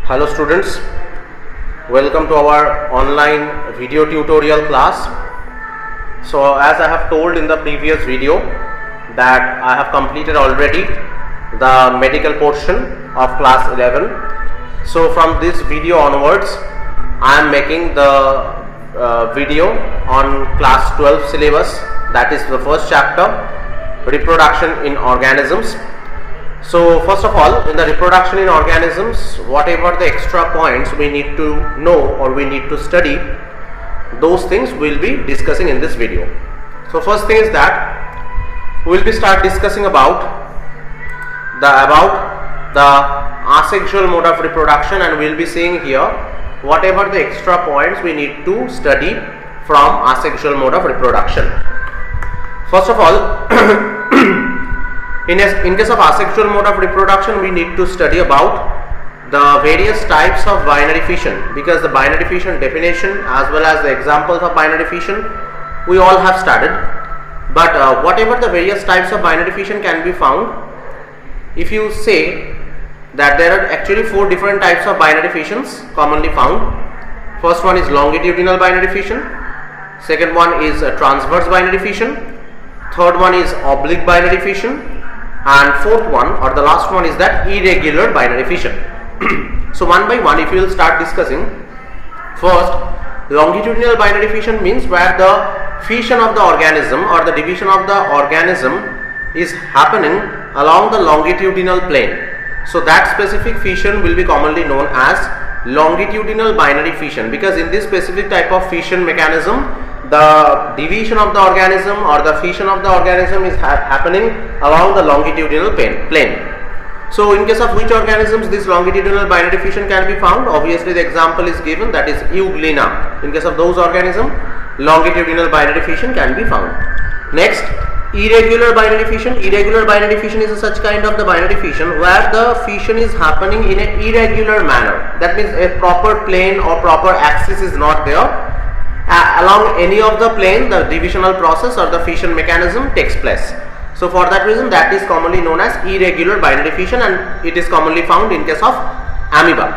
Hello students, welcome to our online video tutorial class. So as I have told in the previous video that I have completed already the medical portion of class 11. So from this video onwards I am making the video on class 12 syllabus, that is the first chapter, reproduction in organisms. So first of all, in the reproduction in organisms, whatever the extra points we need to know or we need to study, those things we will be discussing in this video. So first thing is that we will be start discussing about the asexual mode of reproduction, and we will be seeing here whatever the extra points we need to study from asexual mode of reproduction. First of all, in case of asexual mode of reproduction, we need to study about the various types of binary fission, because the binary fission definition as well as the examples of binary fission we all have studied. But whatever the various types of binary fission can be found, if you say that there are actually 4 different types of binary fissions commonly found. First one is longitudinal binary fission, second one is transverse binary fission, third one is oblique binary fission, and fourth one or the last one is that irregular binary fission. So one by one if you will start discussing. First, longitudinal binary fission means where the fission of the organism or the division of the organism is happening along the longitudinal plane. So that specific fission will be commonly known as longitudinal binary fission, because in this specific type of fission mechanism, the division of the organism or the fission of the organism is happening along the longitudinal plane. So in case of which organisms this longitudinal binary fission can be found, obviously the example is given, that is Euglena. In case of those organisms, longitudinal binary fission can be found. Next, irregular binary fission. Irregular binary fission is such kind of the binary fission where the fission is happening in an irregular manner. That means a proper plane or proper axis is not there. Along any of the plane, the divisional process or the fission mechanism takes place. So for that reason, that is commonly known as irregular binary fission, and it is commonly found in case of amoeba.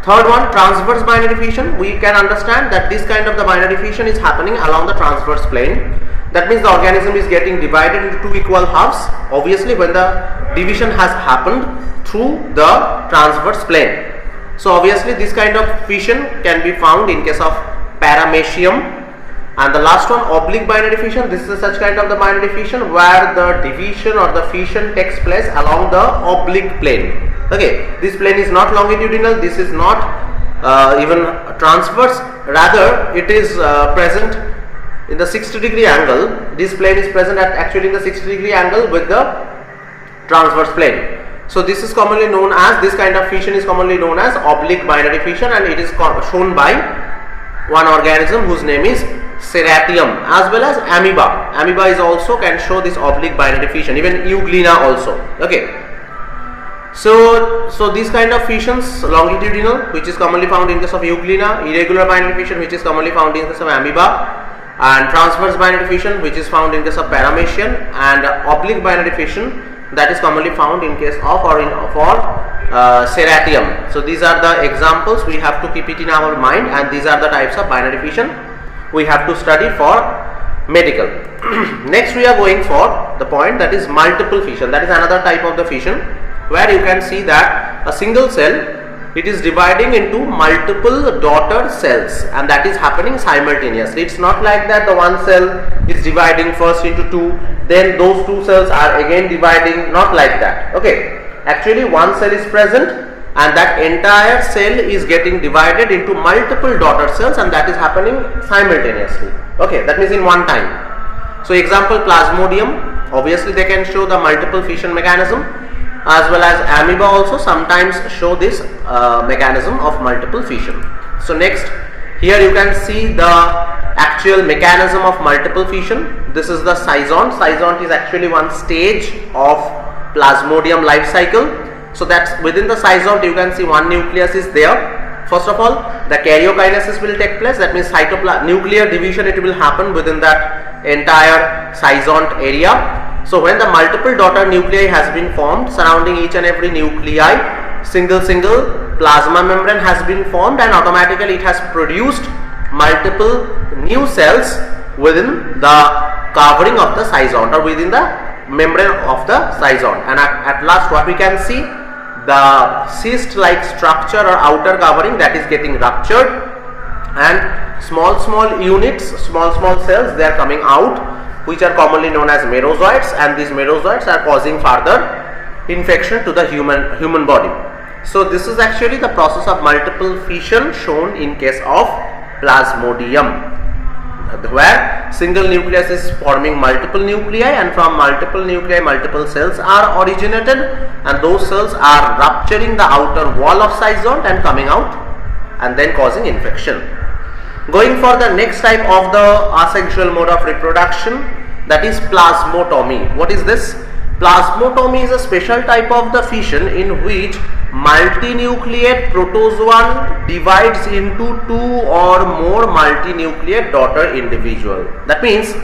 Third one, transverse binary fission. We can understand that this kind of the binary fission is happening along the transverse plane. That means the organism is getting divided into 2 equal halves, obviously when the division has happened through the transverse plane. So obviously this kind of fission can be found in case of paramecium. And the last one, oblique binary fission. This is such kind of the binary fission where the division or the fission takes place along the oblique plane. Okay, this plane is not longitudinal, this is not even transverse, rather it is present in the 60-degree angle. This plane is present at actually in the 60-degree angle with the transverse plane. So this is commonly known as, this kind of fission is commonly known as oblique binary fission, and it is shown by one organism whose name is Serratium, as well as amoeba. Amoeba is also can show this oblique binary fission, even Euglena also. Okay. So these kind of fissions, longitudinal, which is commonly found in case of Euglena, irregular binary fission, which is commonly found in case of amoeba, and transverse binary fission, which is found in case of paramecium, and oblique binary fission, that is commonly found in case of or for Serratium. So these are the examples, we have to keep it in our mind, and these are the types of binary fission we have to study for medical. Next we are going for the point, that is multiple fission. That is another type of the fission where you can see that a single cell, it is dividing into multiple daughter cells, and that is happening simultaneously. It's not like that the one cell is dividing first into 2, then those 2 cells are again dividing, not like that. Okay, actually one cell is present and that entire cell is getting divided into multiple daughter cells, and that is happening simultaneously. Okay, that means in one time. So example, Plasmodium, obviously they can show the multiple fission mechanism, as well as amoeba also sometimes show this mechanism of multiple fission. So next, here you can see the actual mechanism of multiple fission. This is the schizont. Schizont is actually one stage of Plasmodium life cycle. So that's within the schizont you can see one nucleus is there. First of all, the karyokinesis will take place. That means nuclear division, it will happen within that entire schizont area. So when the multiple daughter nuclei has been formed surrounding each and every nuclei, single plasma membrane has been formed and automatically it has produced multiple new cells within the covering of the cyzone or within the membrane of the cyzone, and at last what we can see, the cyst like structure or outer covering that is getting ruptured, and small units, small cells, they are coming out, which are commonly known as merozoites, and these merozoites are causing further infection to the human body. So this is actually the process of multiple fission shown in case of Plasmodium, where single nucleus is forming multiple nuclei, and from multiple nuclei multiple cells are originated, and those cells are rupturing the outer wall of cyzone and coming out and then causing infection. Going for the next type of the asexual mode of reproduction, that is plasmotomy. What is this? Plasmotomy is a special type of the fission in which multinucleate protozoan divides into two or more multinucleate daughter individual. That means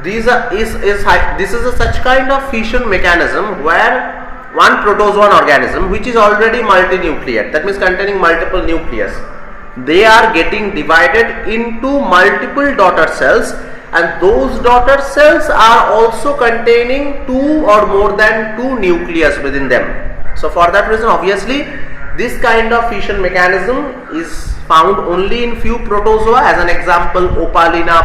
this is a such kind of fission mechanism where one protozoan organism which is already multinucleate, that means containing multiple nucleus, they are getting divided into multiple daughter cells, and those daughter cells are also containing two or more than two nucleus within them. So for that reason, obviously this kind of fission mechanism is found only in few protozoa, as an example Opalina,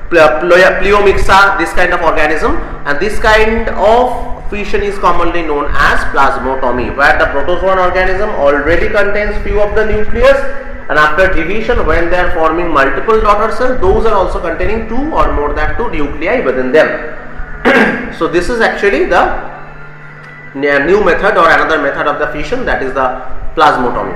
Pleomyxa, this kind of organism, and this kind of fission is commonly known as plasmotomy, where the protozoan organism already contains few of the nucleus, and after division, when they are forming multiple daughter cells, those are also containing two or more than two nuclei within them. So this is actually the new method or another method of the fission, that is the plasmotomy.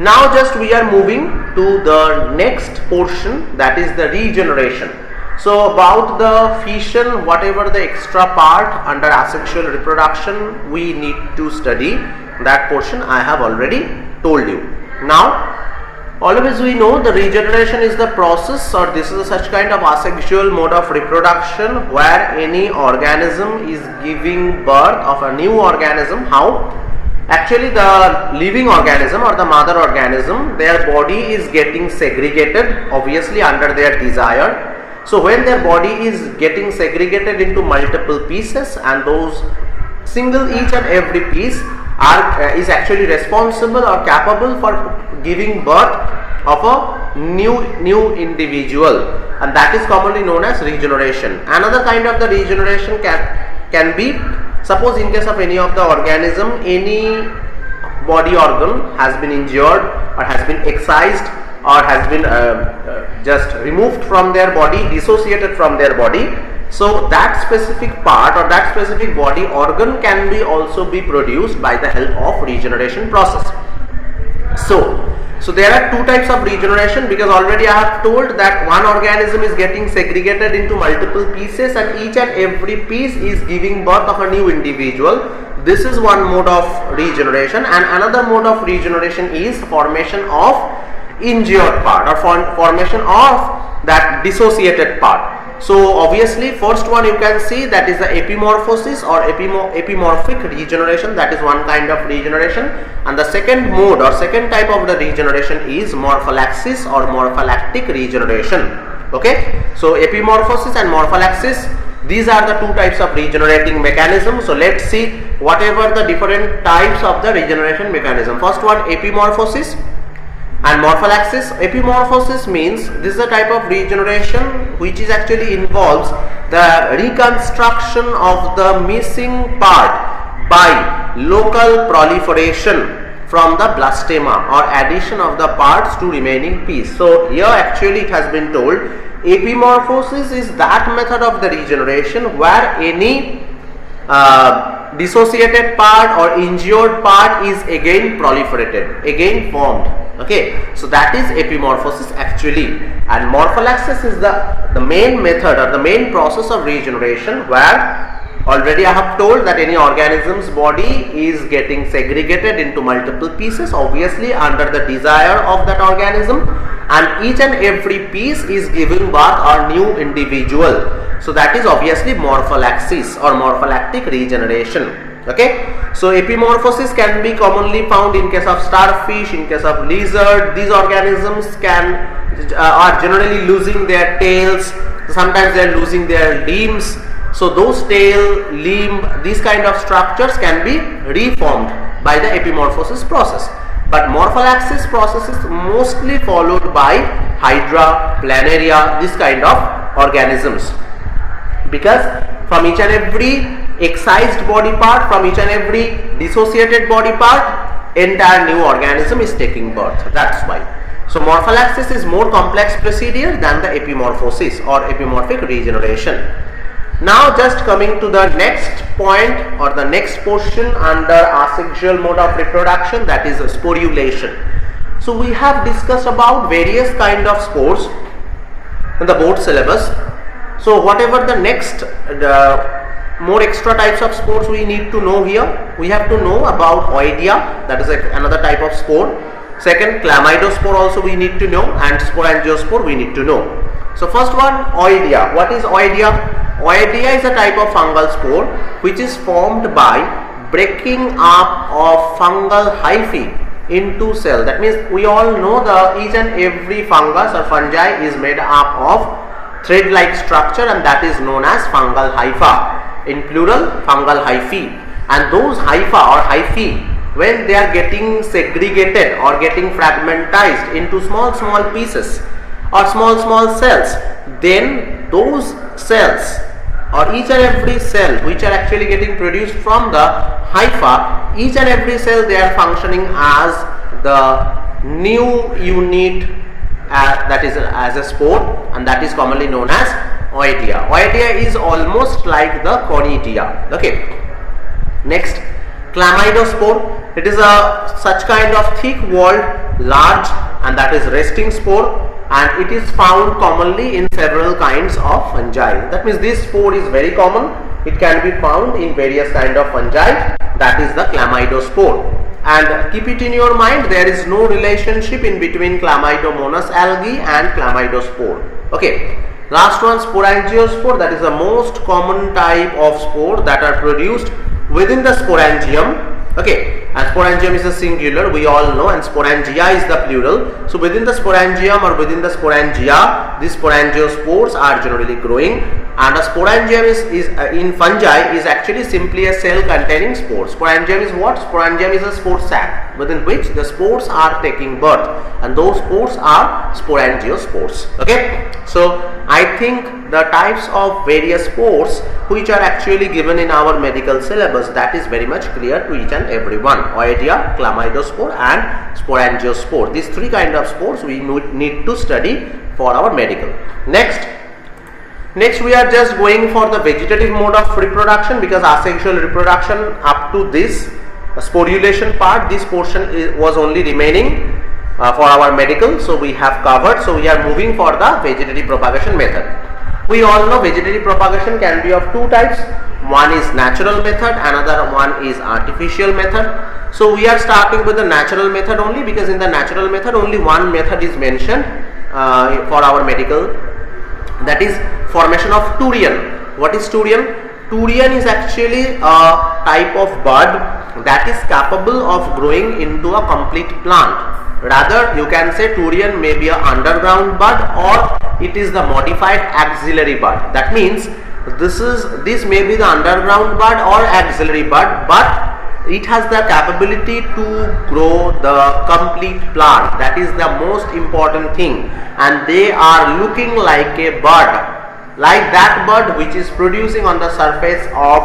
Now just we are moving to the next portion, that is the regeneration. So about the fission, whatever the extra part under asexual reproduction we need to study, that portion I have already told you. Now always we know the regeneration is the process, or this is such kind of asexual mode of reproduction where any organism is giving birth of a new organism. How? Actually the living organism or the mother organism, their body is getting segregated, obviously under their desire. So when their body is getting segregated into multiple pieces, and those single each and every piece is actually responsible or capable for giving birth of a new individual, and that is commonly known as regeneration. Another kind of the regeneration can be, suppose in case of any of the organism, any body organ has been injured or has been excised or has been just removed from their body, dissociated from their body. So that specific part or that specific body organ can be also be produced by the help of regeneration process. So there are two types of regeneration, because already I have told that one organism is getting segregated into multiple pieces, and each and every piece is giving birth of a new individual. This is one mode of regeneration, and another mode of regeneration is formation of injured part or formation of that dissociated part. So obviously first one you can see, that is the epimorphosis or epimorphic regeneration, that is one kind of regeneration, and the second mode or second type of the regeneration is morphallaxis or morphallactic regeneration. Okay, so epimorphosis and morphallaxis, these are the two types of regenerating mechanism. So let's see whatever the different types of the regeneration mechanism. First one, epimorphosis and morphallaxis. Epimorphosis means this is a type of regeneration which is actually involves the reconstruction of the missing part by local proliferation from the blastema or addition of the parts to remaining piece. So here actually it has been told epimorphosis is that method of the regeneration where any dissociated part or injured part is again proliferated, again formed. Okay, so that is epimorphosis actually, and morphallaxis is the main method or the main process of regeneration where already I have told that any organism's body is getting segregated into multiple pieces, obviously under the desire of that organism, and each and every piece is giving birth or new individual. So that is obviously morphallaxis or morphallactic regeneration. Okay, so epimorphosis can be commonly found in case of starfish, in case of lizard. These organisms are generally losing their tails. Sometimes they are losing their limbs. So those tail, limb, these kind of structures can be reformed by the epimorphosis process. But morphallaxis process is mostly followed by Hydra, Planaria, this kind of organisms, because from each and every excised body part, from each and every dissociated body part, entire new organism is taking birth. That's why. So morphallaxis is more complex procedure than the epimorphosis or epimorphic regeneration. Now just coming to the next point or the next portion under asexual mode of reproduction, that is sporulation. So we have discussed about various kind of spores in the board syllabus. So whatever the next more extra types of spores we need to know here, we have to know about oidia, that is another type of spore. Second, chlamydospore also we need to know, and sporangiospore we need to know. So first one, oidia. What is oidia? Oidia is a type of fungal spore which is formed by breaking up of fungal hyphae into cell. That means we all know each and every fungus or fungi is made up of thread-like structure, and that is known as fungal hypha. In plural, fungal hyphae. And those hypha or hyphae, when they are getting segregated or getting fragmentized into small pieces or small cells, then those cells or each and every cell which are actually getting produced from the hypha, each and every cell they are functioning as the new unit that is as a spore, and that is commonly known as oidia. Oidia is almost like the conidia. Okay. Next, chlamydospore. It is a such kind of thick walled, large, and that is resting spore, and it is found commonly in several kinds of fungi. That means this spore is very common. It can be found in various kind of fungi. That is the chlamydospore. And keep it in your mind, there is no relationship in between Chlamydomonas algae and chlamydospore. Okay. Last one, sporangiospore. That is the most common type of spore that are produced within the sporangium. Okay, and sporangium is a singular, we all know, and sporangia is the plural. So within the sporangium or within the sporangia, these sporangiospores are generally growing, and a sporangium is in fungi is actually simply a cell containing spores. Sporangium is what? Sporangium is a spore sac within which the spores are taking birth, and those spores are sporangiospores. Okay, so I think the types of various spores which are actually given in our medical syllabus, that is very much clear to each and every one. Oidia, chlamydospore and sporangiospore. These three kind of spores we need to study for our medical. Next we are just going for the vegetative mode of reproduction, because asexual reproduction up to this sporulation part, this portion was only remaining for our medical, so we have covered. So we are moving for the vegetative propagation method. We all know vegetative propagation can be of two types. One is natural method, another one is artificial method. So we are starting with the natural method only, because in the natural method only one method is mentioned for our medical, that is formation of turian. What is turian? Turian is actually a type of bud that is capable of growing into a complete plant. Rather, you can say turian may be an underground bud, or it is the modified axillary bud. That means this may be the underground bud or axillary bud, but it has the capability to grow the complete plant. That is the most important thing, and they are looking like a bud, like that bud which is producing on the surface of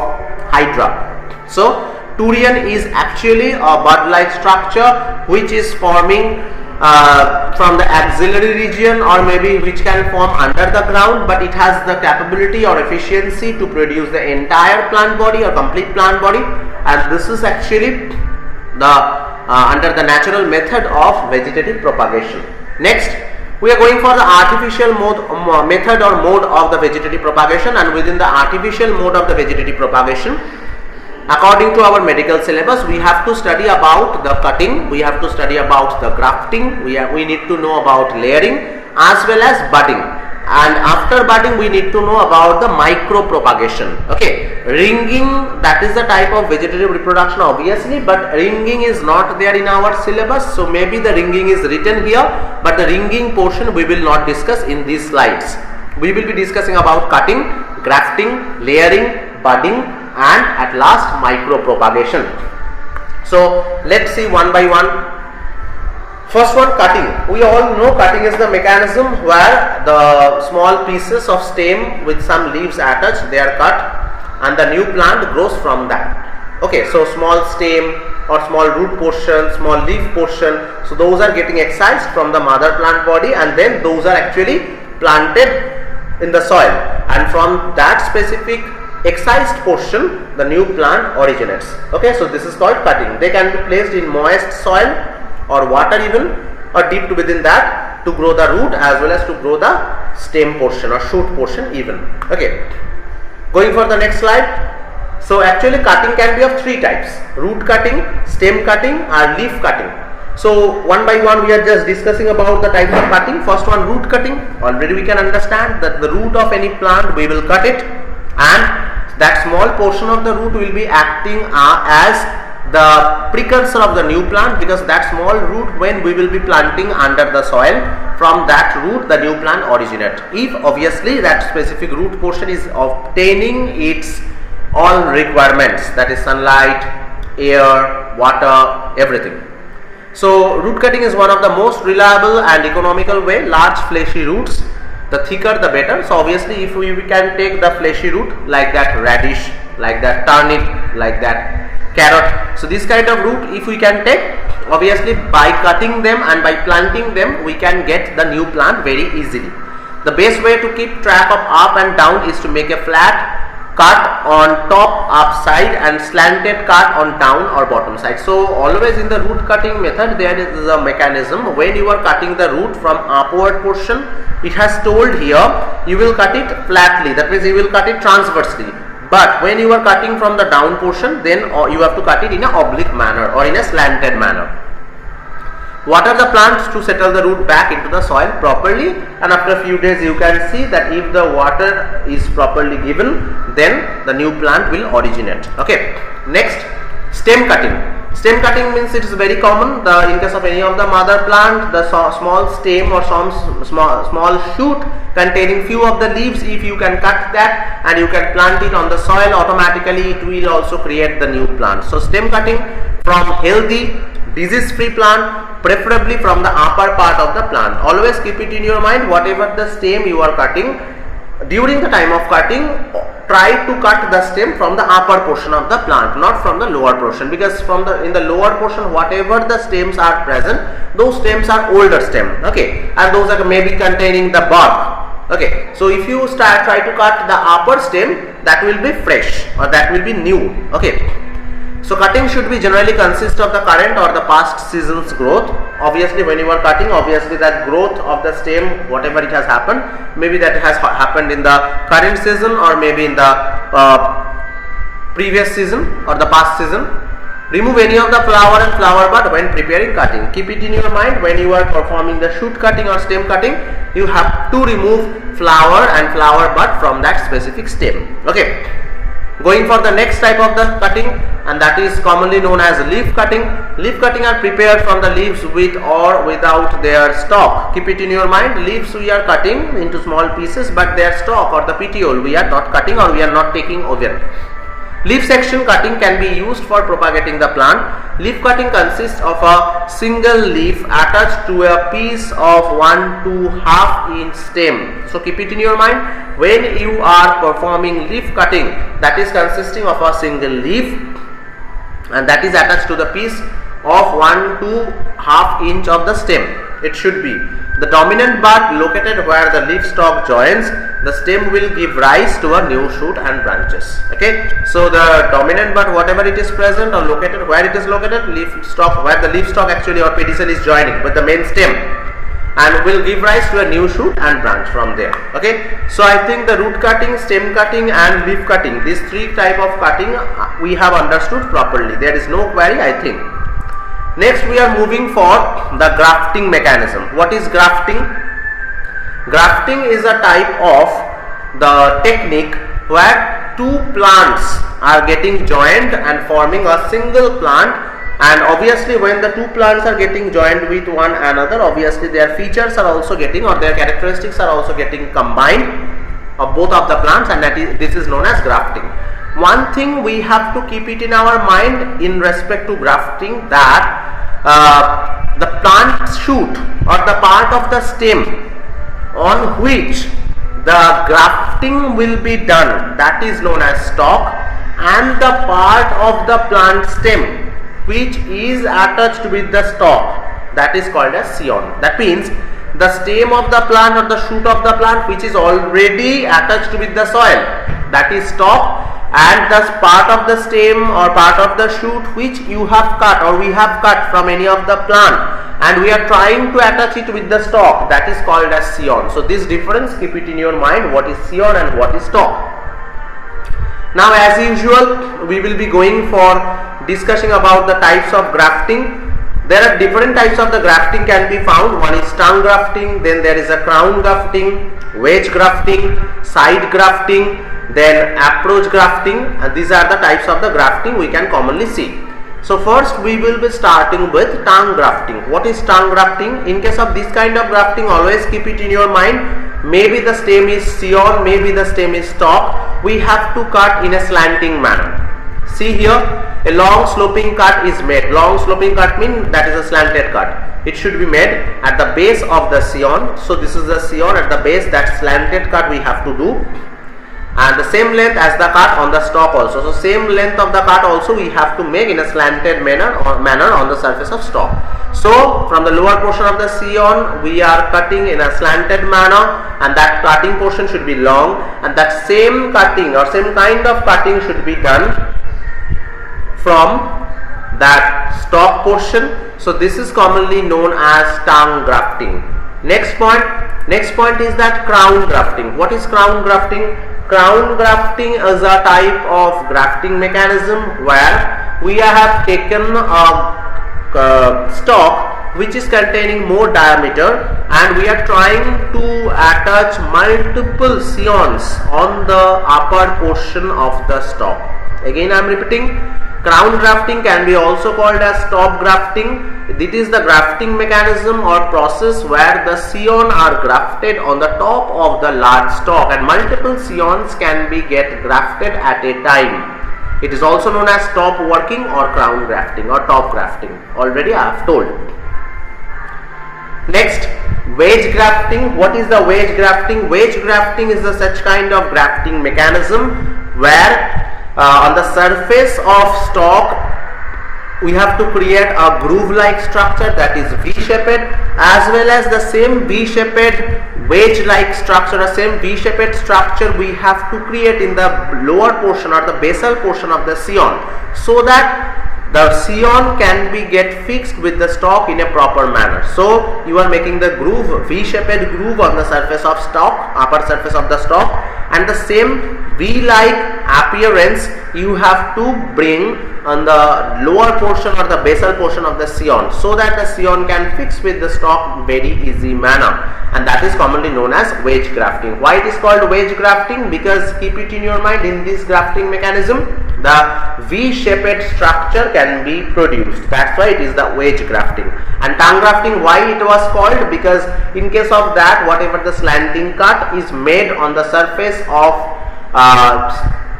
Hydra. So turian is actually a bud-like structure which is forming from the axillary region, or maybe which can form under the ground, but it has the capability or efficiency to produce the entire plant body or complete plant body, and this is actually the under the natural method of vegetative propagation. Next, we are going for the artificial method or mode of the vegetative propagation, and within the artificial mode of the vegetative propagation, according to our medical syllabus, we have to study about the cutting, we have to study about the grafting, we need to know about layering as well as budding. And after budding we need to know about the micro propagation. Okay, ringing, that is the type of vegetative reproduction obviously, but ringing is not there in our syllabus, so maybe the ringing is written here, but the ringing portion we will not discuss in these slides. We will be discussing about cutting, grafting, layering, budding, and at last micro propagation. So let's see one by one. First one, cutting. We all know cutting is the mechanism where the small pieces of stem with some leaves attached, they are cut and the new plant grows from that. Okay, so small stem or small root portion, small leaf portion, so those are getting excised from the mother plant body and then those are actually planted in the soil, and from that specific excised portion the new plant originates. Okay, so this is called cutting. They can be placed in moist soil or water even, or deep within that to grow the root as well as to grow the stem portion or shoot portion even. Okay, going for the next slide. So actually cutting can be of three types: root cutting, stem cutting, or leaf cutting. So one by one we are just discussing about the types of cutting. First one, root cutting. Already we can understand that the root of any plant we will cut it, and that small portion of the root will be acting as the precursor of the new plant, because that small root, when we will be planting under the soil, from that root the new plant originate, if obviously that specific root portion is obtaining its all requirements, that is sunlight, air, water, everything. So root cutting is one of the most reliable and economical way. Large fleshy roots, the thicker the better. So obviously if we can take the fleshy root like that radish, like that turnip, like that carrot, so this kind of root if we can take, obviously by cutting them and by planting them we can get the new plant very easily. The best way to keep track of up and down is to make a flat cut on top upside and slanted cut on down or bottom side. So always in the root cutting method there is a mechanism. When you are cutting the root from upward portion, it has told here you will cut it flatly, that means you will cut it transversely. But when you are cutting from the down portion, then you have to cut it in an oblique manner or in a slanted manner. Water the plants to settle the root back into the soil properly, and after a few days you can see that if the water is properly given, then the new plant will originate. Okay, next, stem cutting. Stem cutting means it is very common. In case of any of the mother plant, the small stem or some small shoot containing few of the leaves, if you can cut that and you can plant it on the soil, automatically it will also create the new plant. So stem cutting from healthy disease free plant, preferably from the upper part of the plant. Always keep it in your mind, whatever the stem you are cutting, during the time of cutting, try to cut the stem from the upper portion of the plant, not from the lower portion, because in the lower portion whatever the stems are present, those stems are older stem, okay, and those are maybe containing the bark. Okay, so if you try to cut the upper stem, that will be fresh or that will be new. Okay, so cutting should be generally consist of the current or the past season's growth. Obviously when you are cutting, obviously that growth of the stem, whatever it has happened, maybe that has happened in the current season or maybe in the previous season or the past season. Remove any of the flower and flower bud when preparing cutting. Keep it in your mind, when you are performing the shoot cutting or stem cutting, you have to remove flower and flower bud from that specific stem. Okay, going for the next type of the cutting, and that is commonly known as leaf cutting. Leaf cutting are prepared from the leaves with or without their stalk. Keep it in your mind, leaves we are cutting into small pieces, but their stalk or the petiole we are not cutting or we are not taking over. Leaf section cutting can be used for propagating the plant. Leaf cutting consists of a single leaf attached to a piece of 1 to 1/2 inch stem. So keep it in your mind, when you are performing leaf cutting, that is consisting of a single leaf and that is attached to the piece of 1 to 1/2 inch of the stem. It should be the dominant bud located where the leaf stalk joins. The stem will give rise to a new shoot and branches. Okay, so the dominant bud, whatever it is present or located, where it is located, leaf stalk, where the leaf stalk actually or pedicel is joining with the main stem, and will give rise to a new shoot and branch from there. Okay, so I think the root cutting, stem cutting and leaf cutting, these three type of cutting we have understood properly. There is no query, I think. Next we are moving for the grafting mechanism. What is grafting? Grafting is a type of the technique where two plants are getting joined and forming a single plant, and obviously when the two plants are getting joined with one another, obviously their features are also getting, or their characteristics are also getting combined of both of the plants, and this is known as grafting. One thing we have to keep it in our mind in respect to grafting, that the plant shoot or the part of the stem on which the grafting will be done, that is known as stalk, and the part of the plant stem which is attached with the stalk, that is called as scion. That means the stem of the plant or the shoot of the plant which is already attached with the soil, that is stalk, and the part of the stem or part of the shoot which you have cut or we have cut from any of the plant and we are trying to attach it with the stalk, that is called as scion. So this difference, keep it in your mind, what is scion and what is stalk. Now as usual, we will be going for discussing about the types of grafting. There are different types of the grafting can be found. One is tongue grafting, then there is a crown grafting, wedge grafting, side grafting, then approach grafting, and these are the types of the grafting we can commonly see. So first we will be starting with tongue grafting. What is tongue grafting? In case of this kind of grafting, always keep it in your mind, maybe the stem is scion, maybe the stem is stalk. We have to cut in a slanting manner. See here, a long sloping cut is made. Long sloping cut means that is a slanted cut. It should be made at the base of the scion. So this is the scion at the base, that slanted cut we have to do, and the same length as the cut on the stalk also. So same length of the cut also we have to make in a slanted manner on the surface of stalk. So from the lower portion of the scion we are cutting in a slanted manner, and that cutting portion should be long, and that same cutting or same kind of cutting should be done from that stalk portion. So this is commonly known as tongue grafting. Next point is that crown grafting. What is crown grafting? Crown grafting is a type of grafting mechanism where we have taken a stalk which is containing more diameter and we are trying to attach multiple scions on the upper portion of the stalk. Again I am repeating, crown grafting can be also called as top grafting. This is the grafting mechanism or process where the scion are grafted on the top of the large stalk, and multiple scions can be grafted at a time. It is also known as top working or crown grafting or top grafting. Already I have told. Next, wedge grafting. What is the wedge grafting? Wedge grafting is such kind of grafting mechanism where on the surface of stalk we have to create a groove like structure, that is V-shaped, as well as the same V-shaped wedge like structure, the same V-shaped structure we have to create in the lower portion or the basal portion of the scion, so that the scion can be fixed with the stalk in a proper manner. So you are making the groove, V-shaped groove on the surface of stalk, upper surface of the stalk, and the same V-like appearance you have to bring on the lower portion or the basal portion of the scion, so that the scion can fix with the stalk very easy manner, and that is commonly known as wedge grafting. Why it is called wedge grafting? Because keep it in your mind, in this grafting mechanism the V-shaped structure can be produced. That's why it is the wedge grafting. And tongue grafting, why it was called? Because in case of that, whatever the slanting cut is made on the surface of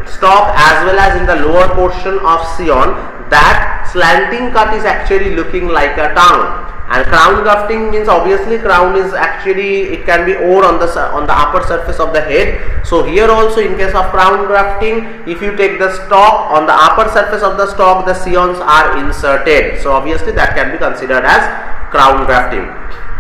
stalk as well as in the lower portion of scion, that slanting cut is actually looking like a tongue. And crown grafting means obviously crown is actually, it can be over on the upper surface of the head. So here also in case of crown grafting, if you take the stalk, on the upper surface of the stalk the scions are inserted. So obviously that can be considered as crown grafting.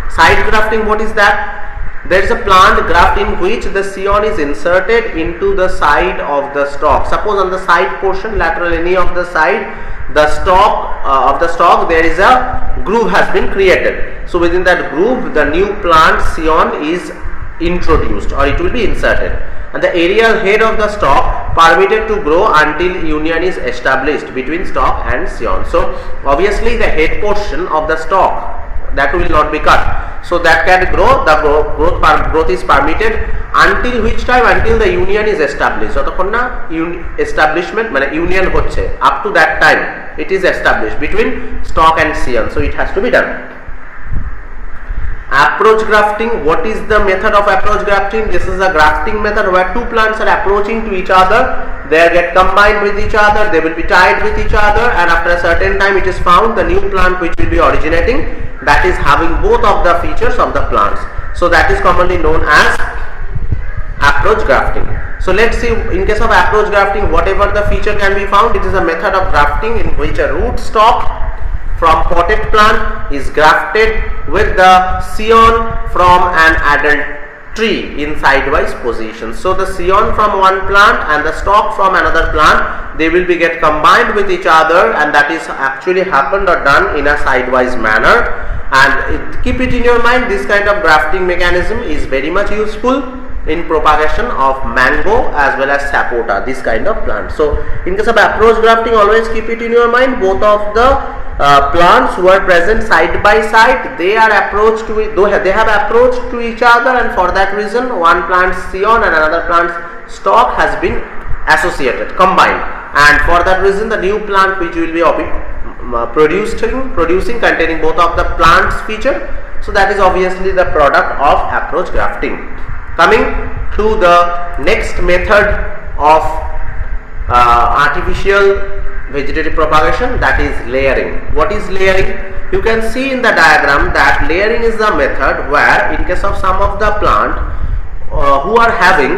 Side grafting, what is that? There is a plant graft in which the scion is inserted into the side of the stalk. Suppose on the side portion, lateral any of the side, the stalk of the stalk, there is a groove has been created. So within that groove the new plant scion is introduced or it will be inserted, and the aerial head of the stalk permitted to grow until union is established between stalk and scion. So obviously the head portion of the stalk, that will not be cut. so that can grow. The growth is permitted until which time? Until the union is established. যতক্ষণ না establishment মানে union হচ্ছে, up to that time it is established between stalk and scion, so it has to be done. Approach grafting. What is the method of approach grafting? This is a grafting method where two plants are approaching to each other. They get combined with each other, they will be tied with each other, and after a certain time it is found the new plant which will be originating, that is having both of the features of the plants. So that is commonly known as approach grafting. So let's see, in case of approach grafting, whatever the feature can be found, it is a method of grafting in which a root stock from potted plant is grafted with the scion from an adult tree in sidewise position. So the scion from one plant and the stalk from another plant, they will be get combined with each other, and that is actually happened or done in a sidewise manner. And keep it in your mind, this kind of grafting mechanism is very much useful in propagation of mango as well as sapota, this kind of plant. So in case of approach grafting, always keep it in your mind, both of the plants who are present side by side, they are approached with, they have approached to each other, and for that reason one plant's scion and another plant's stalk has been associated, combined, and for that reason the new plant which will be producing containing both of the plants feature, so that is obviously the product of approach grafting. Coming to the next method of artificial vegetative propagation, that is layering. What is layering? You can see in the diagram that layering is the method where in case of some of the plant who are having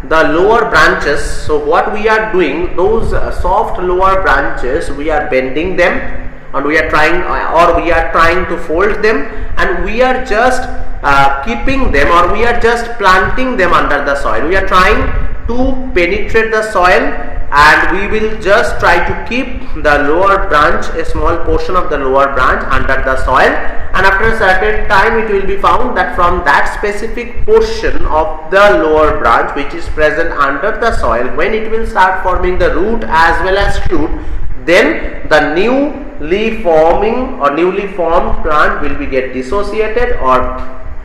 the lower branches, so what we are doing, those soft lower branches, we are bending them, and we are trying to fold them, and we are just keeping them, or we are just planting them under the soil. We are trying to penetrate the soil, and we will just try to keep the lower branch, a small portion of the lower branch under the soil, and after a certain time it will be found that from that specific portion of the lower branch which is present under the soil, when it will start forming the root as well as shoot, then the newly formed plant will be get dissociated or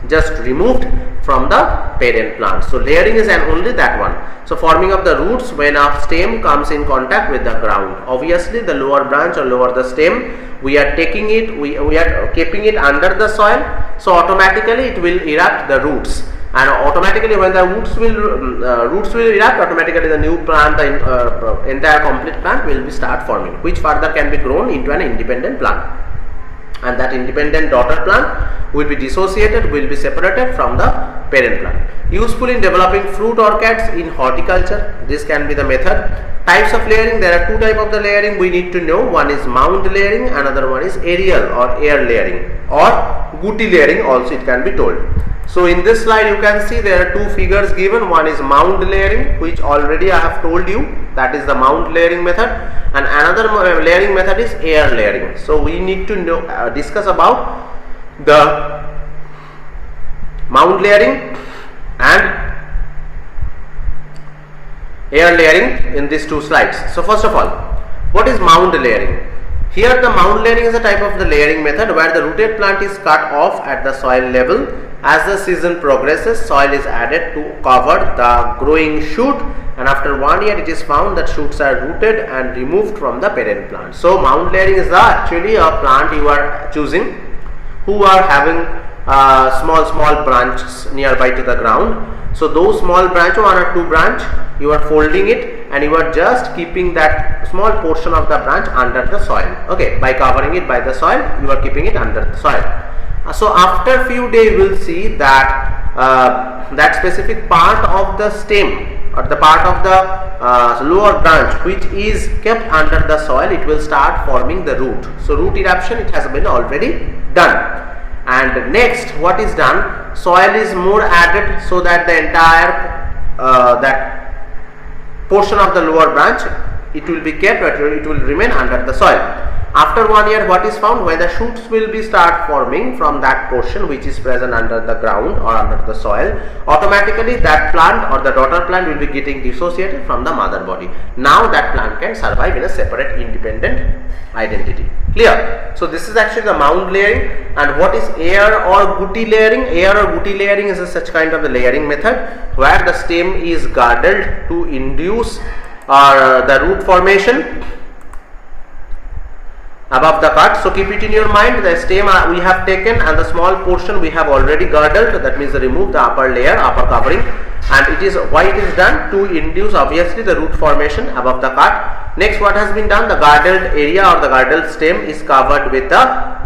just removed from the parent plant. So layering is only that one. So forming of the roots when a stem comes in contact with the ground. Obviously the lower branch or lower the stem, we are taking it, we are keeping it under the soil, so automatically it will erupt the roots, and automatically when the roots will erupt, automatically the new plant, the entire complete plant will be start forming, which further can be grown into an independent plant, and that independent daughter plant will be dissociated, will be separated from the parent plant. Useful in developing fruit orchids in horticulture. This can be the method. Types of layering, there are two types of the layering we need to know. One is mound layering, another one is aerial or air layering, or gutti layering also it can be told. So in this slide you can see there are two figures given. One is mound layering, which already I have told you, that is the mound layering method, and another layering method is air layering. So we need to know, discuss about the mound layering and air layering in these two slides. So first of all, what is mound layering? Here the mound layering is a type of the layering method where the rooted plant is cut off at the soil level. As the season progresses, soil is added to cover the growing shoot, and after 1 year it is found that shoots are rooted and removed from the parent plant. So mound layering is actually a plant you are choosing who are having small branches nearby to the ground. So those small branch, 1 or 2 branch, you are folding it and you are just keeping that small portion of the branch under the soil. Okay, by covering it by the soil, you are keeping it under the soil. So after few days you will see that that specific part of the stem or the part of the lower branch which is kept under the soil, it will start forming the root. So root eruption, it has been already done. And next what is done, soil is more added so that the entire that portion of the lower branch, it will be kept, it will remain under the soil. After 1 year, what is found, when the shoots will be start forming from that portion which is present under the ground or under the soil, automatically that plant or the daughter plant will be getting dissociated from the mother body. Now that plant can survive in a separate independent identity. Clear? So this is actually the mound layering. And what is air or gutty layering? Air or gutty layering is such kind of the layering method where the stem is girdled to induce the root formation above the cut. So keep it in your mind, the stem we have taken and the small portion we have already girdled, that means remove the upper layer, upper covering, and it is why it is done to induce obviously the root formation above the cut. Next, what has been done, the girdled area or the girdled stem is covered with the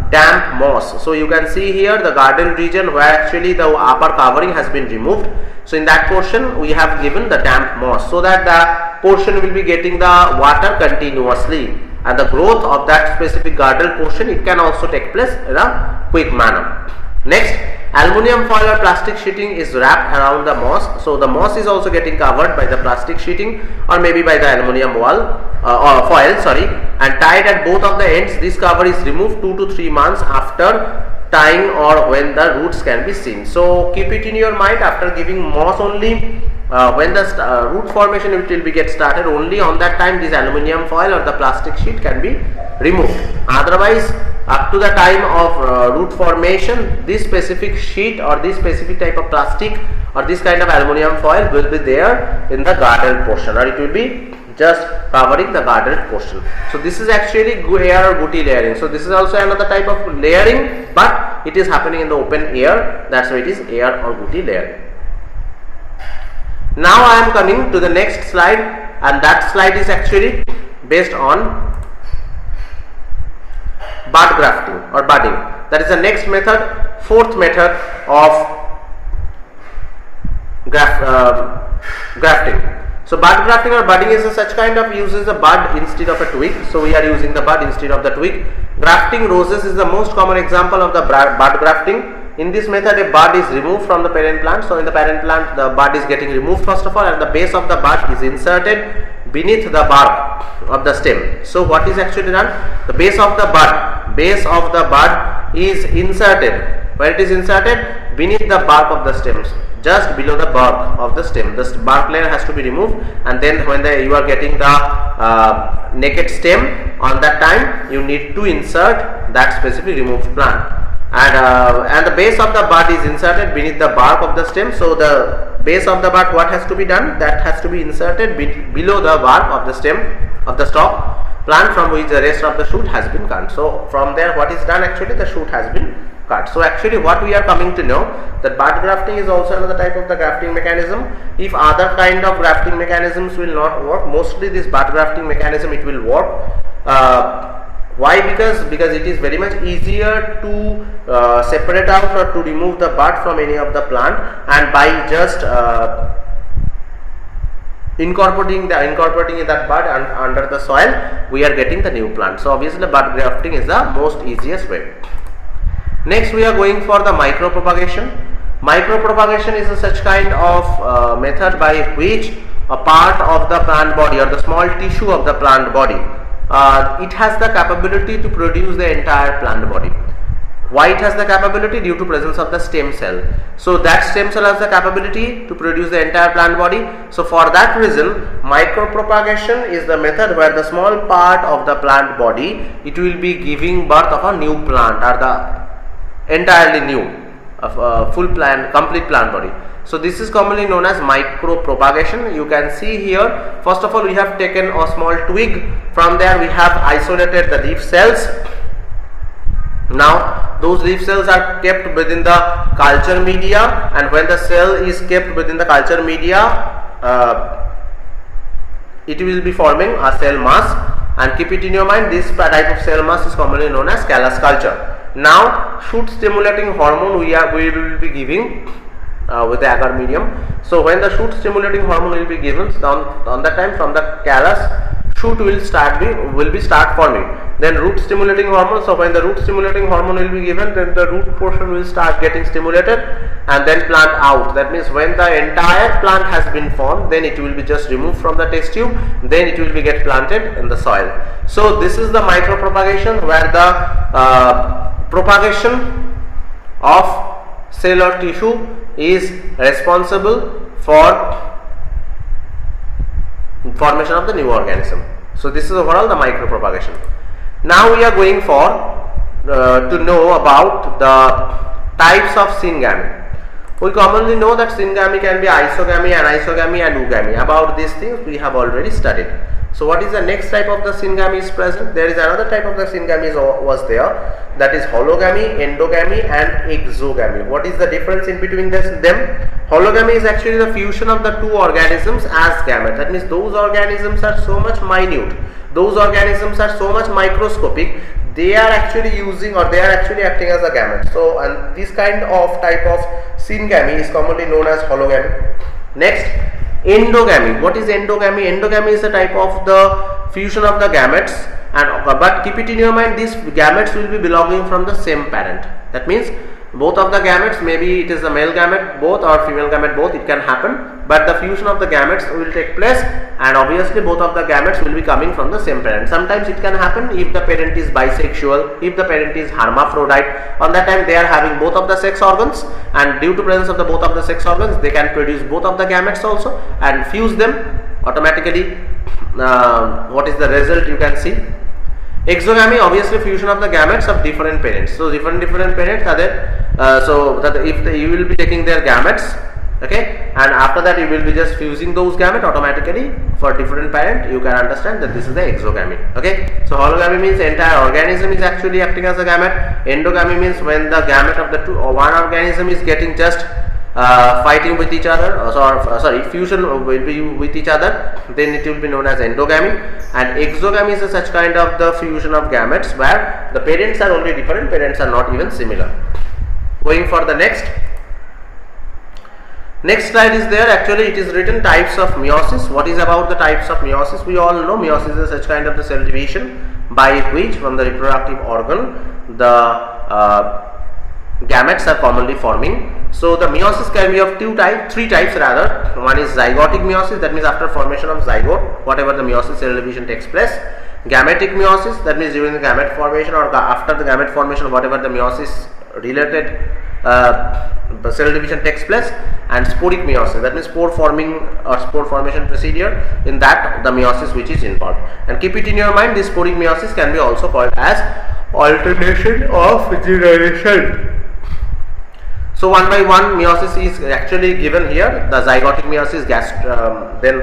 damp moss. So you can see here the girdled region where actually the upper covering has been removed. So in that portion we have given the damp moss so that the portion will be getting the water continuously, and the growth of that specific girdle portion, it can also take place in a quick manner. Next, aluminium foil or plastic sheeting is wrapped around the moss. So the moss is also getting covered by the plastic sheeting or maybe by the aluminium or foil, sorry, and tied at both of the ends. This cover is removed 2 to 3 months after tying or when the roots can be seen. So keep it in your mind, after giving moss only, when the root formation will be get started, only on that time this aluminium foil or the plastic sheet can be removed. Otherwise, up to the time of root formation, this specific sheet or this specific type of plastic or this kind of aluminium foil will be there in the girdled portion, or it will be just covering the girdled portion. So this is actually air or gutty layering. So this is also another type of layering, but it is happening in the open air. That's why it is air or gutty layering. Now I am coming to the next slide, and that slide is actually based on bud grafting or budding. That is the next method, fourth method of grafting. So bud grafting or budding is such kind of uses a bud instead of a twig. So we are using the bud instead of the twig. Grafting roses is the most common example of the bud grafting. In this method, a bud is removed from the parent plant. So in the parent plant, the bud is getting removed first of all, and the base of the bud is inserted beneath the bark of the stem. So what is actually done? The base of the bud is inserted. Where it is inserted? Beneath the bark of the stems, just below the bark of the stem. The bark layer has to be removed, and then when you are getting the naked stem, on that time you need to insert that specific removed plant. And the base of the bud is inserted beneath the bark of the stem. So the base of the bud, what has to be done? That has to be inserted below the bark of the stem of the stalk plant from which the rest of the shoot has been cut. So from there, what is done? Actually, the shoot has been cut. So actually, what we are coming to know, that bud grafting is also another type of the grafting mechanism. If other kind of grafting mechanisms will not work, mostly this bud grafting mechanism it will work. Why? Because it is very much easier to separate out or to remove the bud from any of the plant, and by just incorporating that bud under the soil, we are getting the new plant. So obviously bud grafting is the most easiest way. Next, we are going for the micropropagation. Micropropagation is a such kind of method by which a part of the plant body or the small tissue of the plant body, it has the capability to produce the entire plant body. Why it has the capability? Due to presence of the stem cell. So that stem cell has the capability to produce the entire plant body. So for that reason, micropropagation is the method where the small part of the plant body, it will be giving birth of a new plant, or the entirely new full plant, complete plant body. So this is commonly known as micropropagation. You can see here, first of all, we have taken a small twig. From there we have isolated the leaf cells. Now those leaf cells are kept within the culture media, and when the cell is kept within the culture media, it will be forming a cell mass. And keep it in your mind, this type of cell mass is commonly known as callus culture. Now shoot stimulating hormone we will be giving with the agar medium. So when the shoot stimulating hormone will be given, on that time from the callus, shoot will start forming. Then root stimulating hormone. So when the root stimulating hormone will be given, then the root portion will start getting stimulated, and then plant out. That means when the entire plant has been formed, then it will be just removed from the test tube, then it will be get planted in the soil. So this is the micropropagation, where the propagation of cell or tissue is responsible for formation of the new organism. So this is overall the micropropagation. Now we are going for to know about the types of syngamy. We commonly know that syngamy can be isogamy, anisogamy and oogamy. About these things we have already studied. So what is the next type of the syngamy is present? There is another type of the syngamy was there, that is hologamy, endogamy and exogamy. What is the difference in between them? Hologamy is actually the fusion of the two organisms as gametes. That means those organisms are so much minute, those organisms are so much microscopic, they are actually using or they are actually acting as a gamete. So and this kind of type of syngamy is commonly known as hologamy. Next, endogamy. What is endogamy? Endogamy is a type of the fusion of the gametes, and but keep it in your mind, these gametes will be belonging from the same parent. That means both of the gametes, maybe it is a male gamete both or female gamete both, it can happen, but the fusion of the gametes will take place, and obviously both of the gametes will be coming from the same parent. Sometimes it can happen if the parent is bisexual, if the parent is hermaphrodite, on that time they are having both of the sex organs, and due to presence of the both of the sex organs they can produce both of the gametes also and fuse them automatically. What is the result you can see? Exogamy, obviously fusion of the gametes of different parents. So different parents are there. So that if you will be taking their gametes, okay, and after that you will be just fusing those gametes automatically for different parent, you can understand that this is the exogamy. Okay, so hologamy means entire organism is actually acting as a gamete. Endogamy means when the gamete of the two or one organism is getting just fighting with each other, fusion will be with each other, then it will be known as endogamy. And exogamy is such kind of the fusion of gametes where the parents are only different, parents are not even similar. Going for the next slide is there. Actually it is written types of meiosis. What is about the types of meiosis? We all know meiosis is such kind of the cell division by which from the reproductive organ the gametes are commonly forming. So the meiosis can be of three types rather. One is zygotic meiosis, that means after formation of zygote, whatever the meiosis cell division takes place. Gametic meiosis, that means during the gamete formation or after the gamete formation, whatever the meiosis related cell division takes place. And sporic meiosis, that means spore forming or spore formation procedure, in that the meiosis which is involved. And keep it in your mind, this sporic meiosis can be also called as alternation of generation. So one by one meiosis is actually given here, the zygotic meiosis, then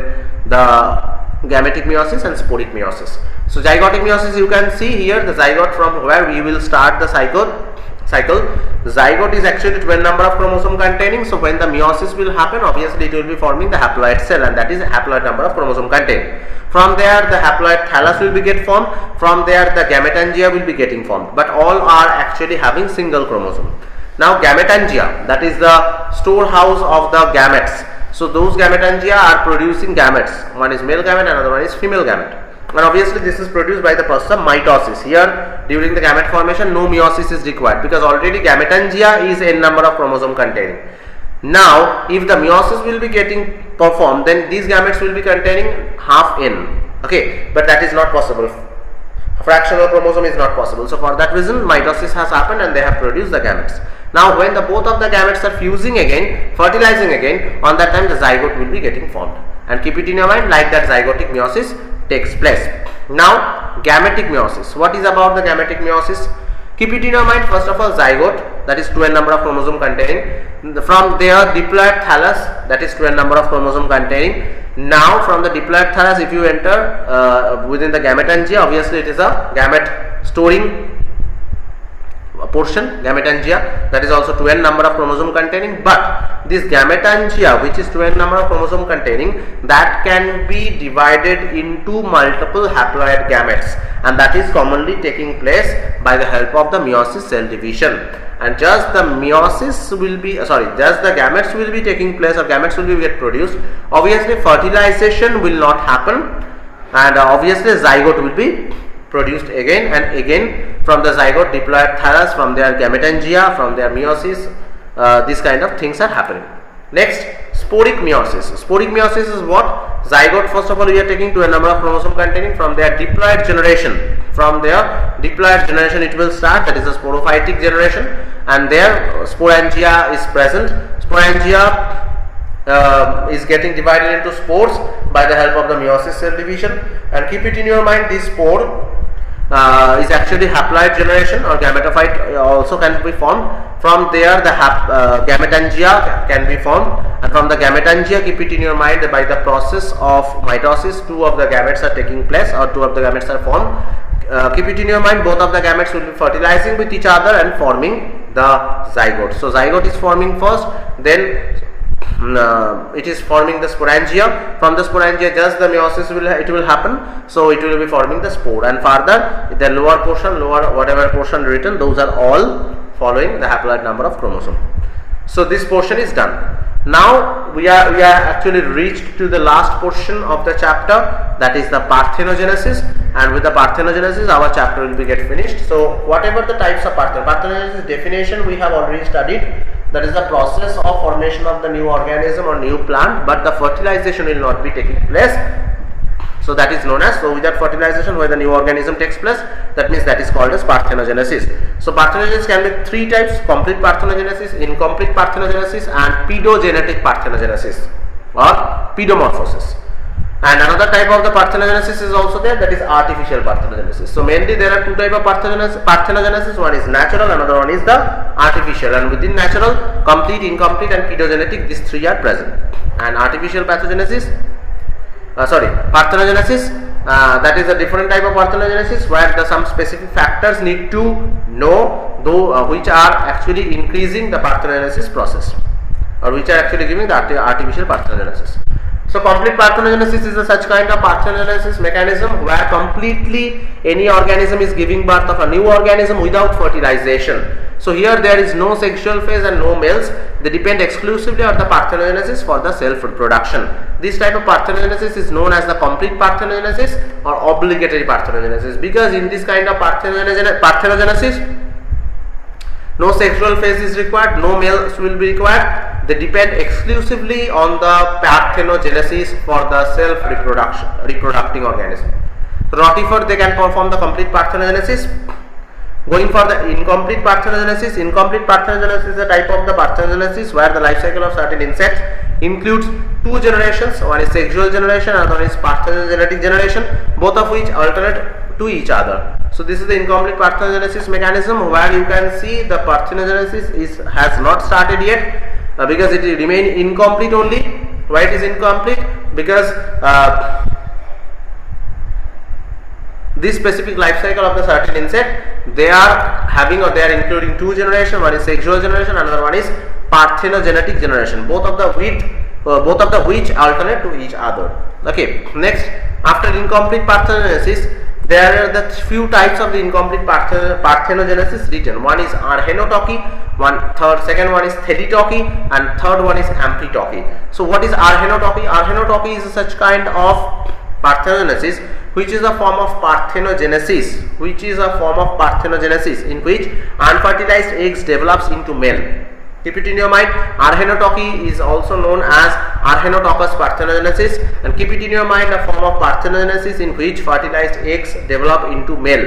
the gametic meiosis and sporic meiosis. So zygotic meiosis, you can see here the zygote from where we will start the cycle. The zygote is actually 12 number of chromosome containing. So when the meiosis will happen, obviously it will be forming the haploid cell, and that is a haploid number of chromosome containing. From there the haploid thallus will be get formed. From there the gametangia will be getting formed, but all are actually having single chromosome. Now gametangia, that is the storehouse of the gametes. So those gametangia are producing gametes. One is male gamete, another one is female gamete. And obviously this is produced by the process of mitosis. Here during the gamete formation no meiosis is required because already gametangia is n number of chromosome containing. Now if the meiosis will be getting performed, then these gametes will be containing half n. Okay, but that is not possible. Fractional chromosome is not possible. So for that reason mitosis has happened and they have produced the gametes. Now when the both of the gametes are fusing again, fertilizing again, on that time the zygote will be getting formed. And keep it in your mind, like that zygotic meiosis takes place. Now gametic meiosis. What is about the gametic meiosis? Keep it in your mind, first of all zygote, that is 12 number of chromosome containing. From there diploid thallus, that is 12 number of chromosome containing. Now from the diploid thallus if you enter within the gametangia, obviously it is a gamete storing portion, gametangia, that is also 12 number of chromosome containing. But this gametangia, which is 12 number of chromosome containing, that can be divided into multiple haploid gametes, and that is commonly taking place by the help of the meiosis cell division. And just the meiosis will be just the gametes will be taking place, or gametes will be get produced. Obviously fertilization will not happen, and obviously zygote will be produced again and again. From the zygote, diploid thallus, from their gametangia, from their meiosis, these kind of things are happening. Next, sporic meiosis. Sporic meiosis is what? Zygote, first of all we are taking to a number of chromosome containing. From their diploid generation, it will start, that is the sporophytic generation, and there sporangia is present. Sporangia is getting divided into spores by the help of the meiosis cell division. And keep it in your mind, this spore is actually haploid generation, or gametophyte also can be formed. From there the gametangia can be formed, and from the gametangia, keep it in your mind, by the process of mitosis, two of the gametes are taking place, or two of the gametes are formed. Keep it in your mind, both of the gametes will be fertilizing with each other and forming the zygote. So zygote is forming first, then it is forming the sporangia. From the sporangia, just the meiosis will happen, so it will be forming the spore, and further the lower portion, whatever portion written, those are all following the haploid number of chromosome. So this portion is done. Now we are actually reached to the last portion of the chapter, that is the parthenogenesis, and with the parthenogenesis our chapter will be get finished. So whatever the types of parthenogenesis definition we have already studied, that is the process of formation of the new organism or new plant, but the fertilization will not be taking place. So that is known as, so without fertilization where the new organism takes place, that means that is called as parthenogenesis. So parthenogenesis can be three types: complete parthenogenesis, incomplete parthenogenesis, and pedogenetic parthenogenesis or pedomorphosis. And another type of the parthenogenesis is also there, that is artificial parthenogenesis. So mainly there are two types of parthenogenesis, one is natural, another one is the artificial, and within natural, complete, incomplete and pedogenetic, these three are present. And artificial parthenogenesis, parthenogenesis, that is a different type of parthenogenesis where some specific factors need to know, which are actually increasing the parthenogenesis process, or which are actually giving the artificial parthenogenesis. So complete parthenogenesis is a such kind of parthenogenesis mechanism where completely any organism is giving birth of a new organism without fertilization. So here there is no sexual phase and no males. They depend exclusively on the parthenogenesis for the self reproduction. This type of parthenogenesis is known as the complete parthenogenesis or obligatory parthenogenesis, because in this kind of parthenogenesis no sexual phase is required, no males will be required. They depend exclusively on the parthenogenesis for the self reproducting organism. So rotifer, they can perform the complete parthenogenesis. Going for the incomplete parthenogenesis, is a type of the parthenogenesis where the life cycle of certain insects includes two generations, one is sexual generation and one is parthenogenetic generation, both of which alternate to each other. So this is the incomplete parthenogenesis mechanism where you can see the parthenogenesis has not started yet, because it remain incomplete only. Why it is incomplete? Because this specific life cycle of the certain insect, they are having, or they are including two generations, one is sexual generation, another one is parthenogenetic generation, both of the which alternate to each other. Okay, next, after incomplete parthenogenesis, there are the few types of the incomplete parthenogenesis written. One is arhenotochy, second one is thelitochy, and third one is amphitochy. So what is arhenotochy? Arhenotochy is such kind of parthenogenesis which is a form of parthenogenesis, in which unfertilized eggs develops into male. Keep it in your mind, arhenotochy is also known as arhenotochous parthenogenesis, and keep it in your mind, a form of parthenogenesis in which fertilized eggs develop into male.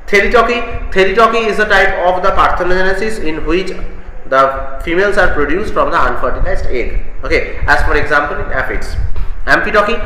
Thelitochy is a type of the parthenogenesis in which the females are produced from the unfertilized egg. Okay, as for example in aphids. Amphitochy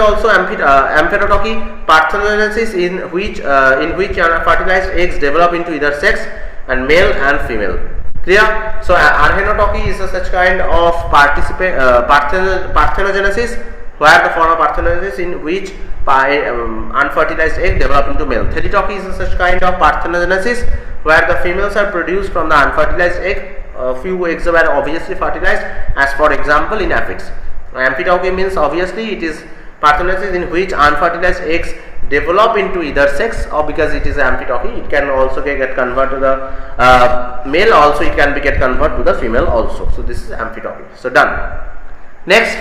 also amphitrotochy, parthenogenesis in which fertilized eggs develop into either sex, and male and female. Clear? So arhenotochy is a such kind of parthenogenesis where the form of parthenogenesis in which unfertilized egg develop into male. Thelitochy is a such kind of parthenogenesis where the females are produced from the unfertilized egg. Few eggs were obviously fertilized, as for example in aphids. Amphitochy means obviously it is parthenogenesis in which unfertilized eggs develop into either sex, or because it is amphitochy, it can also get converted to the male, also it can be get converted to the female also. So this is amphitochy. So done. Next,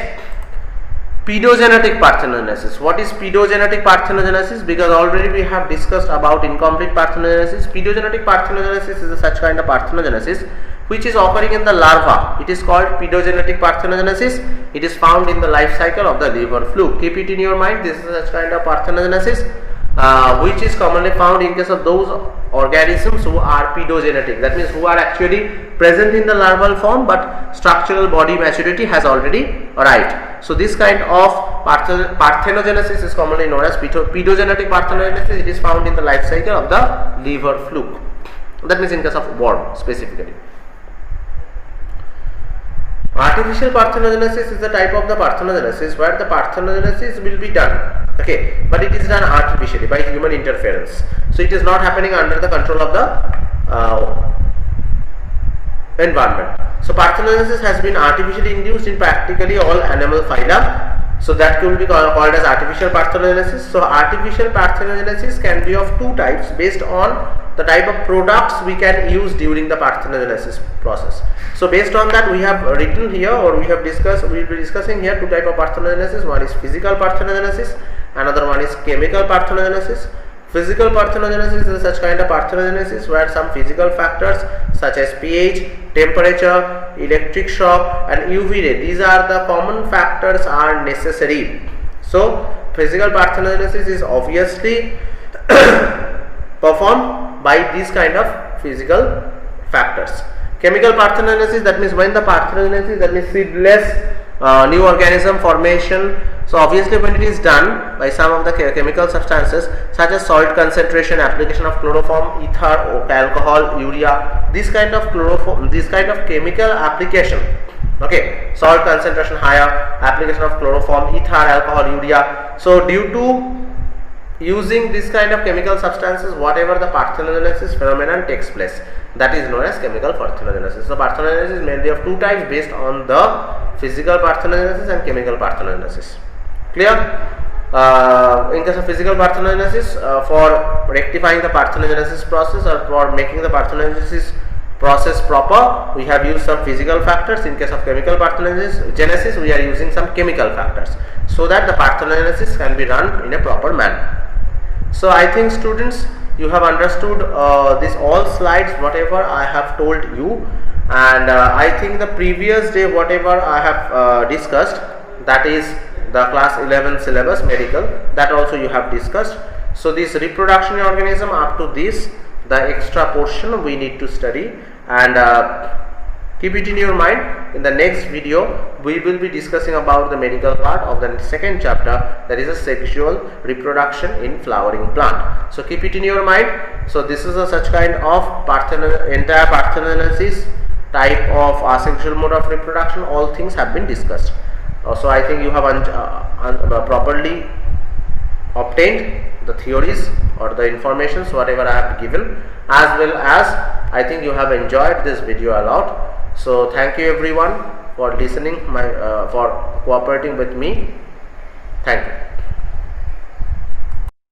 pedogenetic parthenogenesis. What is pedogenetic parthenogenesis? Because already we have discussed about incomplete parthenogenesis. Pedogenetic parthenogenesis is a such kind of parthenogenesis which is occurring in the larva. It is called pedogenetic parthenogenesis. It is found in the life cycle of the liver fluke. Keep it in your mind, this is such kind of parthenogenesis which is commonly found in case of those organisms who are pedogenetic, that means who are actually present in the larval form but structural body maturity has already arrived. So this kind of parthenogenesis is commonly known as pedogenetic parthenogenesis. It is found in the life cycle of the liver fluke. That means in case of worm specifically. Artificial parthenogenesis is the type of the parthenogenesis where the parthenogenesis will be done, okay, but it is done artificially by human interference. So it is not happening under the control of the environment. So parthenogenesis has been artificially induced in practically all animal phyla. So that could be called as artificial parthenogenesis. So artificial parthenogenesis can be of two types based on the type of products we can use during the parthenogenesis process. So based on that, we have written here, or we have discussed, we will be discussing here two types of parthenogenesis. One is physical parthenogenesis, another one is chemical parthenogenesis. Physical parthenogenesis is such kind of parthenogenesis where some physical factors such as pH, temperature, electric shock and UV ray, these are the common factors are necessary. So physical parthenogenesis is obviously performed by these kind of physical factors. Chemical parthenogenesis, that means when the parthenogenesis, that means seedless new organism formation. So obviously when it is done by some of the chemical substances such as salt concentration, application of chloroform, ether, alcohol, urea, this kind of chloroform, this kind of chemical application, okay, salt concentration higher, application of chloroform, ether, alcohol, urea. So due to using this kind of chemical substances, whatever the parthenogenesis phenomenon takes place, that is known as chemical parthenogenesis. So parthenogenesis is mainly of two types based on the physical parthenogenesis and chemical parthenogenesis. Clear? In case of physical parthenogenesis, for rectifying the parthenogenesis process or for making the parthenogenesis process proper, we have used some physical factors. In case of chemical parthenogenesis, we are using some chemical factors so that the parthenogenesis can be run in a proper manner. So I think students, you have understood this all slides whatever I have told you, and I think the previous day whatever I have discussed, that is the class 11 syllabus medical, that also you have discussed. So this reproduction in organism, up to this the extra portion we need to study, and keep it in your mind. In the next video we will be discussing about the medical part of the second chapter, that is a sexual reproduction in flowering plant. So keep it in your mind. So this is a such kind of entire parthenogenesis type of asexual mode of reproduction, all things have been discussed. So I think you have properly obtained the theories or the informations whatever I have given, as well as I think you have enjoyed this video a lot. So thank you everyone for listening, for cooperating with me. Thank you.